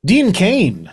Dean Cain.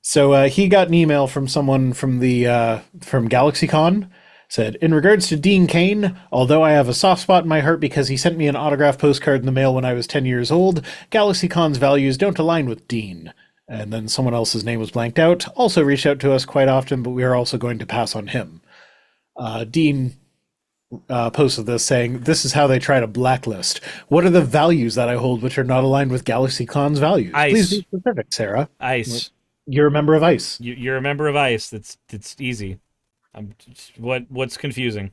So he got an email from someone from from GalaxyCon. Said, in regards to Dean Cain, although I have a soft spot in my heart because he sent me an autographed postcard in the mail when I was 10 years old, GalaxyCon's values don't align with Dean. And then someone else's name was blanked out, also reached out to us quite often, but we are also going to pass on him. Dean posted this saying, this is how they try to blacklist. What are the values that I hold which are not aligned with GalaxyCon's values? ICE. Please be specific, Sarah. ICE. You're a member of ICE. You're a member of ICE. It's easy. What's confusing?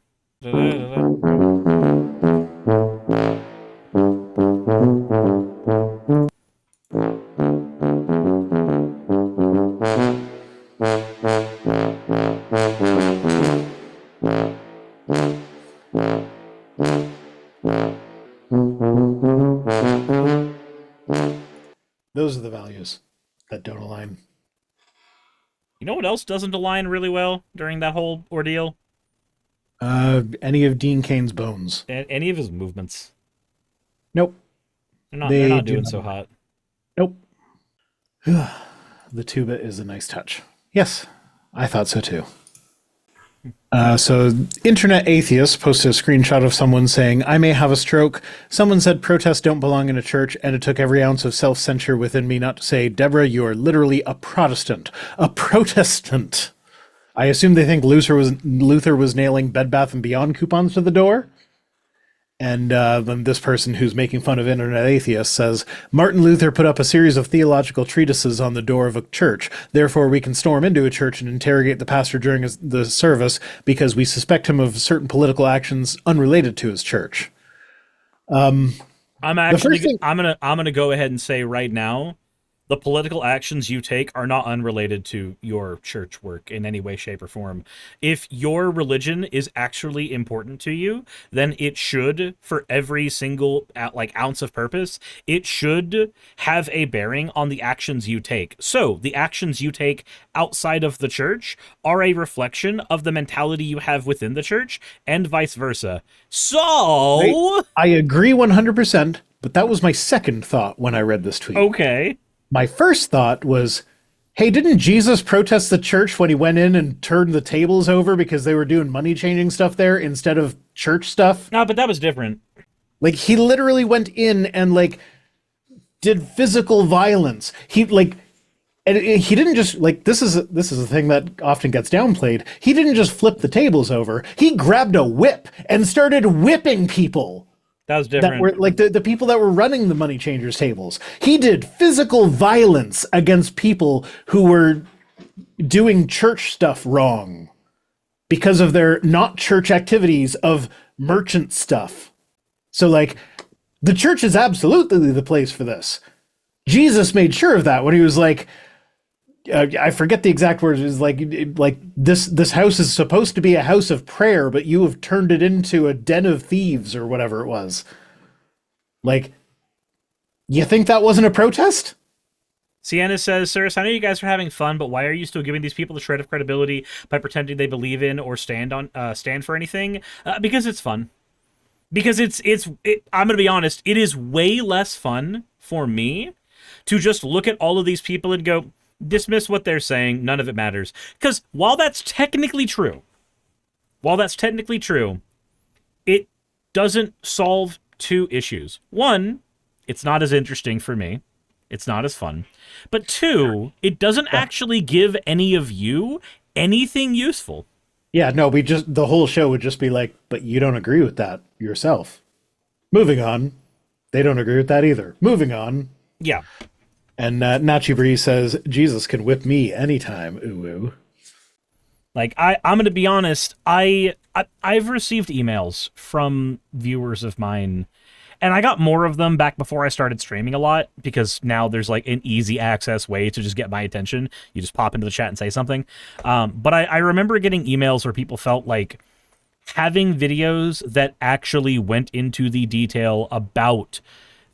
Those are the values that don't align. You know what else doesn't align really well during that whole ordeal? Any of Dean Cain's bones. Any of his movements. Nope. They're not doing so hot. Nope. The tuba is a nice touch. Yes, I thought so too. So Internet Atheist posted a screenshot of someone saying, I may have a stroke. Someone said protests don't belong in a church, and it took every ounce of self-censure within me not to say, Deborah, you are literally a Protestant. A Protestant. I assume they think Luther was nailing Bed Bath & Beyond coupons to the door. And then this person who's making fun of Internet Atheist says, Martin Luther put up a series of theological treatises on the door of a church. Therefore, we can storm into a church and interrogate the pastor during the service because we suspect him of certain political actions unrelated to his church. I'm gonna go ahead and say right now, the political actions you take are not unrelated to your church work in any way, shape, or form. If your religion is actually important to you, then it should, for every single ounce of purpose, it should have a bearing on the actions you take. So the actions you take outside of the church are a reflection of the mentality you have within the church, and vice versa. So I agree 100%, but that was my second thought when I read this tweet. Okay. My first thought was, hey, didn't Jesus protest the church when he went in and turned the tables over because they were doing money changing stuff there instead of church stuff? No, but that was different. Like, he literally went in and, like, did physical violence. And he didn't just, like, this is a thing that often gets downplayed. He didn't just flip the tables over. He grabbed a whip and started whipping people. That was different. That were like the people that were running the money changers tables. He did physical violence against people who were doing church stuff wrong because of their not church activities of merchant stuff. So, like, the church is absolutely the place for this. Jesus made sure of that when he was like, I forget the exact words. It was like this house is supposed to be a house of prayer, but you have turned it into a den of thieves or whatever it was. Like, you think that wasn't a protest? Sienna says, Cyrus, I know you guys are having fun, but why are you still giving these people the shred of credibility by pretending they believe in or stand for anything? Because it's fun. Because I'm going to be honest, it is way less fun for me to just look at all of these people and go, dismiss what they're saying, none of it matters. Because while that's technically true, it doesn't solve two issues. One, it's not as interesting for me. It's not as fun. But two, it doesn't actually give any of you anything useful. Yeah, no, the whole show would just be like, but you don't agree with that yourself. Moving on. They don't agree with that either. Moving on. Yeah. And Nachi Bree says, Jesus can whip me anytime. Ooh, ooh. Like, I'm going to be honest, I've received emails from viewers of mine, and I got more of them back before I started streaming a lot, because now there's, like, an easy access way to just get my attention. You just pop into the chat and say something. But I remember getting emails where people felt like having videos that actually went into the detail about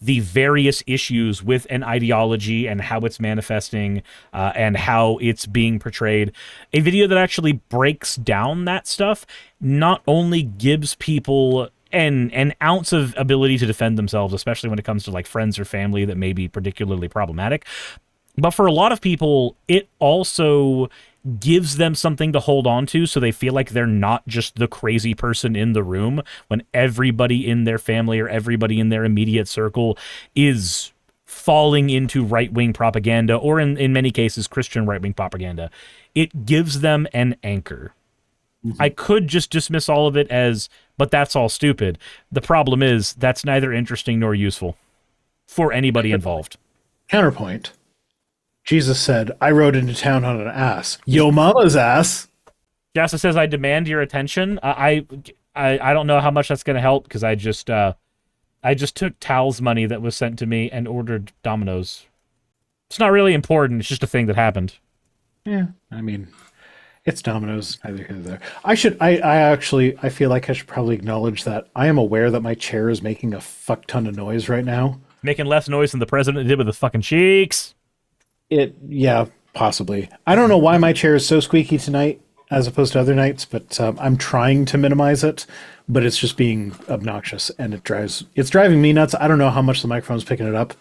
the various issues with an ideology and how it's manifesting and how it's being portrayed. A video that actually breaks down that stuff not only gives people an ounce of ability to defend themselves, especially when it comes to like friends or family that may be particularly problematic, But for a lot of people, it also gives them something to hold on to, so they feel like they're not just the crazy person in the room when everybody in their family or everybody in their immediate circle is falling into right-wing propaganda, or in many cases, Christian right-wing propaganda. It gives them an anchor. I could just dismiss all of it as, but that's all stupid. The problem is, that's neither interesting nor useful for anybody involved. Counterpoint. Jesus said, I rode into town on an ass. Yo mama's ass. Jassa says, I demand your attention. I don't know how much that's going to help, because I just took Tal's money that was sent to me and ordered Domino's. It's not really important. It's just a thing that happened. Yeah, I mean, it's Domino's. Neither here nor there. I feel like I should probably acknowledge that I am aware that my chair is making a fuck ton of noise right now. Making less noise than the president did with his fucking cheeks. Yeah, possibly. I don't know why my chair is so squeaky tonight as opposed to other nights, but I'm trying to minimize it, but it's just being obnoxious, and it's driving me nuts. I don't know how much the microphone's picking it up,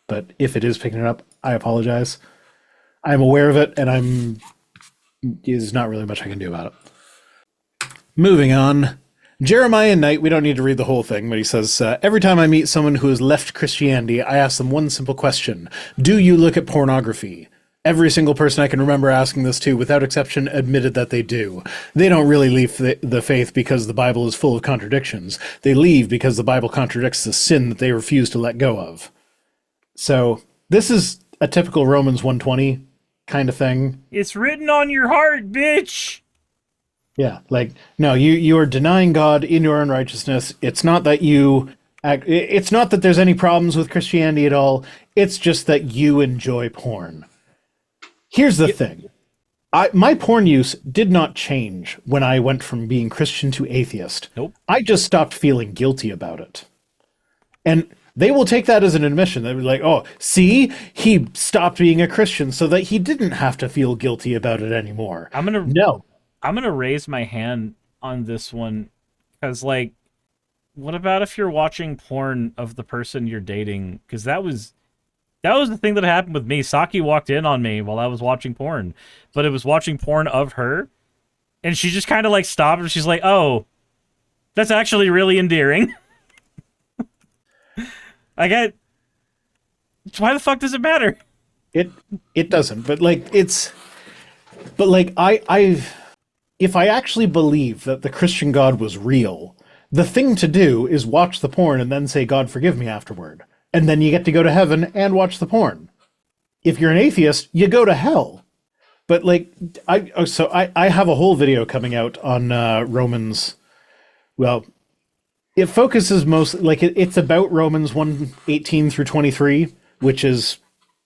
but if it is picking it up, I apologize. I'm aware of it, and there's not really much I can do about it. Moving on. Jeremiah Knight, we don't need to read the whole thing, but he says, every time I meet someone who has left Christianity, I ask them one simple question. Do you look at pornography? Every single person I can remember asking this to, without exception, admitted that they do. They don't really leave the faith because the Bible is full of contradictions. They leave because the Bible contradicts the sin that they refuse to let go of. So, this is a typical Romans 1:20 kind of thing. It's written on your heart, bitch! Yeah, like, no, you are denying God in your unrighteousness. It's not that it's not that there's any problems with Christianity at all. It's just that you enjoy porn. Here's the thing. My porn use did not change when I went from being Christian to atheist. Nope. I just stopped feeling guilty about it. And they will take that as an admission. They'll be like, oh, see, he stopped being a Christian so that he didn't have to feel guilty about it anymore. I'm going to raise my hand on this one, because, like, what about if you're watching porn of the person you're dating? Because that was the thing that happened with me. Saki walked in on me while I was watching porn, but it was watching porn of her, and she just kind of, like, stopped, and she's like, oh, that's actually really endearing. Why the fuck does it matter? It doesn't, but, like, if I actually believe that the Christian God was real, the thing to do is watch the porn and then say, God, forgive me afterward. And then you get to go to heaven and watch the porn. If you're an atheist, you go to hell. But, like, I have a whole video coming out on Romans. Well, it focuses mostly, like, it's about Romans 1:18 through 23, which is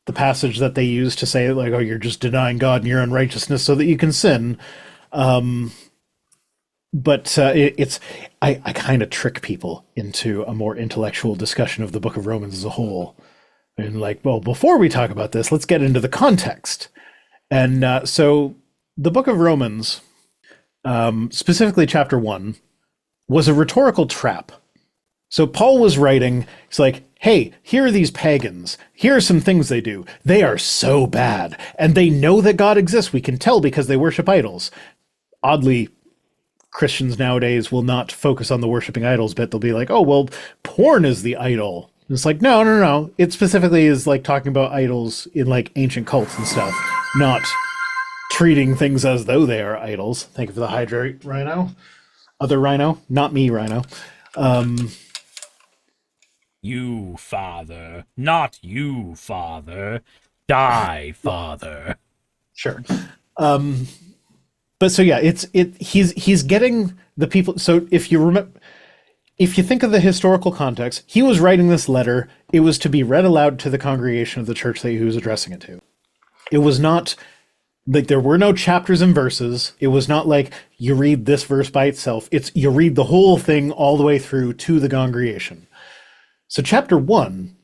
the passage that they use to say, like, oh, you're just denying God and your unrighteousness so that you can sin. I kind of trick people into a more intellectual discussion of the book of Romans as a whole. And, like, well, before we talk about this, let's get into the context. And so the book of Romans, specifically chapter 1, was a rhetorical trap. So Paul was writing, it's like, hey, here are these pagans. Here are some things they do. They are so bad. And they know that God exists. We can tell because they worship idols. Oddly, Christians nowadays will not focus on the worshiping idols bit. They'll be like, oh, well, porn is the idol. And it's like, no. It specifically is, like, talking about idols in, like, ancient cults and stuff, not treating things as though they are idols. Thank you for the hydrate, Rhino. Other Rhino, not me, Rhino. You, Father. Not you, Father. Die, Father. Sure. But so yeah, he's getting the people. So if you think of the historical context, he was writing this letter. It was to be read aloud to the congregation of the church that he was addressing it to. It was not like there were no chapters and verses. It was not like you read this verse by itself. It's you read the whole thing all the way through to the congregation. So chapter 1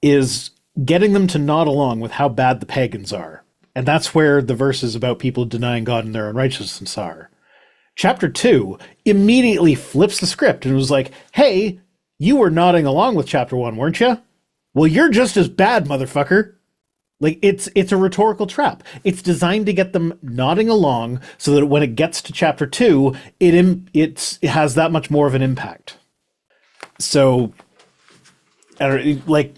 is getting them to nod along with how bad the pagans are. And that's where the verses about people denying God and their unrighteousness are. Chapter 2 immediately flips the script and was like, hey, you were nodding along with chapter 1, weren't you? Well, you're just as bad, motherfucker. Like it's a rhetorical trap. It's designed to get them nodding along so that when it gets to chapter 2, it has that much more of an impact. So, like,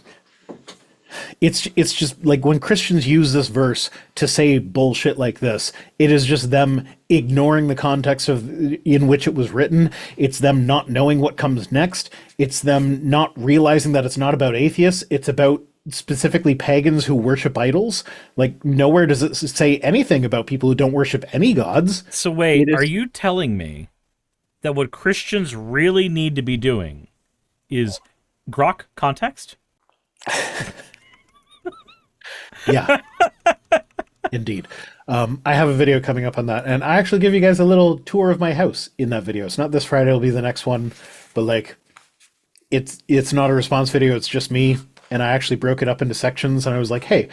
it's just like when Christians use this verse to say bullshit like this, it is just them ignoring the context in which it was written. It's them not knowing what comes next. It's them not realizing that it's not about atheists. It's about specifically pagans who worship idols. Like, nowhere does it say anything about people who don't worship any gods. So wait, are you telling me that what Christians really need to be doing is grok context? Yeah, indeed. I have a video coming up on that, and I actually give you guys a little tour of my house in that video. It's not this Friday, it'll be the next one, but like, it's not a response video, it's just me. And I actually broke it up into sections, and I was like, hey,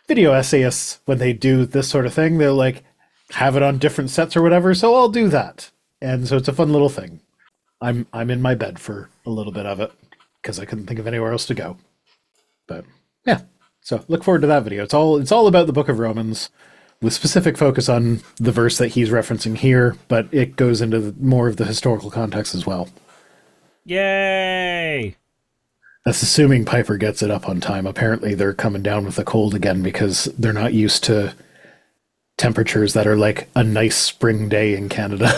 video essayists, when they do this sort of thing, they'll like have it on different sets or whatever, so I'll do that. And so it's a fun little thing. I'm in my bed for a little bit of it, because I couldn't think of anywhere else to go. But yeah, so look forward to that video. It's all about the Book of Romans, with specific focus on the verse that he's referencing here, but it goes into more of the historical context as well. Yay! That's assuming Piper gets it up on time. Apparently they're coming down with a cold again because they're not used to temperatures that are like a nice spring day in Canada.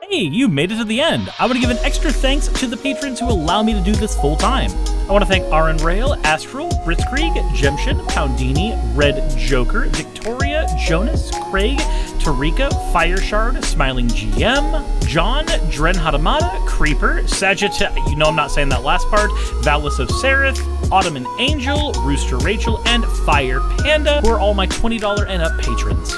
Hey, you made it to the end. I want to give an extra thanks to the patrons who allow me to do this full time. I want to thank Aaron Rail, Astral, Britzkrieg, Jemshin, Poundini, Red Joker, Victoria, Jonas, Craig, Tarika, Fireshard, Smiling GM, John, Dren Hadamada, Creeper, Sagitta, you know I'm not saying that last part, Valis of Seraph, Ottoman Angel, Rooster Rachel, and Fire Panda, who are all my $20 and up patrons.